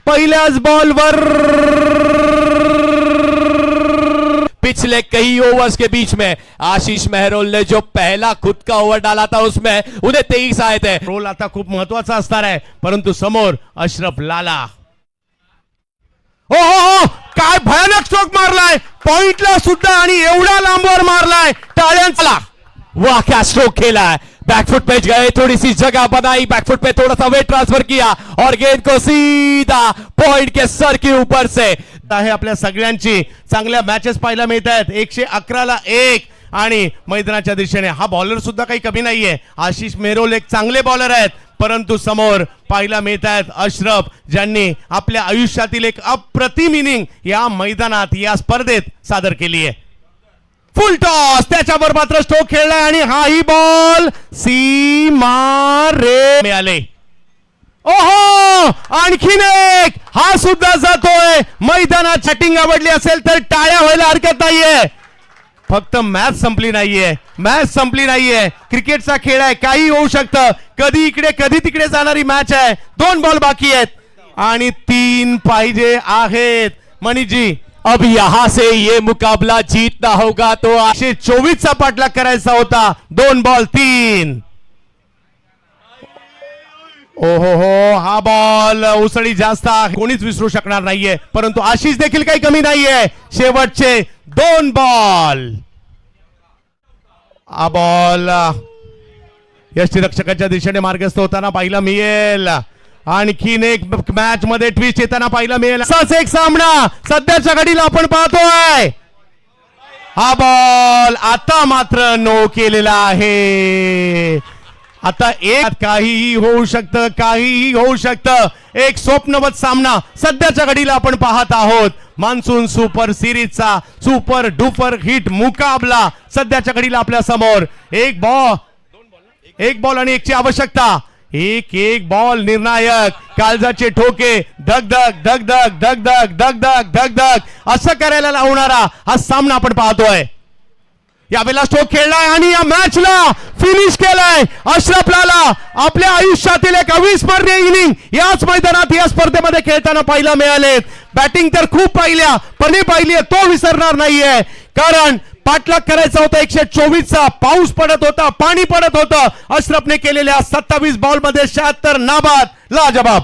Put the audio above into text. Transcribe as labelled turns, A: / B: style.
A: पहिलाच बॉलवर पिछले कई ओवर्स के बीच में आशीष मेहरोल ने जो पहला खुद का ओव्हर डाला था उसमें उन्हें 23 आए थे. रोल आता खूप महत्वाचा असणार आहे, परंतु समोर अशरफ लाला. हो काय भयानक स्ट्रोक मारलाय पॉइंटला सुद्धा आणि एवढा लांबवर मारलाय. टाळ्यांचा वाह क्या स्ट्रोक खेला है. बैकफुट पे गए, थोड़ी सी जगह बनाई, बैकफुट पे थोड़ा सा वेट ट्रांसफर किया और गेंद को सीधा पॉइंट के सर के ऊपर से. आहे आपल्या सगळ्यांची चांगल्या मॅचेस पाहायला मिळत आहेत. 111 ला 1 आणि मैदानाच्या दिशेने हा बॉलर सुद्धा काही कमी नाहीये. आशिष मेहरोल एक चांगले बॉलर आहेत, परंतु समोर पाहायला मिळत आहेत अशरफ, ज्यांनी आपल्या आयुष्यातील एक अप्रतिम इनिंग या मैदानात या स्पर्धेत सादर केली आहे. फुल टॉस, त्याच्यावर मात्र स्ट्रोक खेळलाय आणि हाही बॉल सीमा रे मिळाले. ओहो आणखीन एक, हा सुद्धा जातोय. मैदानात चॅटिंग आवडली असेल तर टाळ्या व्हायला हरकत नाहीये. फक्त मॅच संपली नाहीये. क्रिकेटचा खेळ आहे, काही होऊ शकतं. कधी इकडे कधी तिकडे जाणारी मॅच आहे. 2 बॉल बाकी आहेत आणि 3 पाहिजे आहेत. मनीजी अब यहां से ये मुकाबला जीतना होगा तो 124 चा पाठलाग करायचा होता. 2 बॉल 3. ओहो हा बॉल उसळी जास्त कोणीच विसरू शकणार नाहीये, परंतु आशिष देखील काही कमी नाहीये. शेवटचे 2 बॉल. हा बॉल यष्टीरक्षकाच्या दिशेने मार्गस्थ होताना पाहायला मिळेल. आणखीन एक मॅच मध्ये ट्विस्ट येताना पाहायला मिळेल. असाच एक सामना सध्याच्या घडीला आपण पाहतोय. हा बॉल आता मात्र नो केलेला आहे. आता एक काहीही होऊ शकतं. एक स्वप्नवत सामना सध्याच्या घडीला आपण पाहत आहोत. मान्सून सुपर सिरीजचा सुपर डुपर हिट मुकाबला सध्याच्या घडीला आपल्या समोर. एक बॉल आणि 1 ची आवश्यकता. एक बॉल निर्णायक. काळजाचे ठोके धक असं करायला लावणारा हा सामना आपण पाहतोय. यावेळेला स्ट्रोक खेळलाय आणि या मॅचला फिनिश केलाय अशरफ लाला. आपल्या आयुष्यातील एक अविस्मरणीय इनिंग याच मैदानात या स्पर्धेमध्ये खेळताना पाहायला मिळाले. बॅटिंग तर खूप पाहिली तो विसरणार नाहीये, कारण पाठलाग करायचा होता 124 चा. पाऊस पडत होता, पाणी पडत होतं. अशरफने केलेल्या 27 बॉल मध्ये 76 नाबाद, लाजवाब.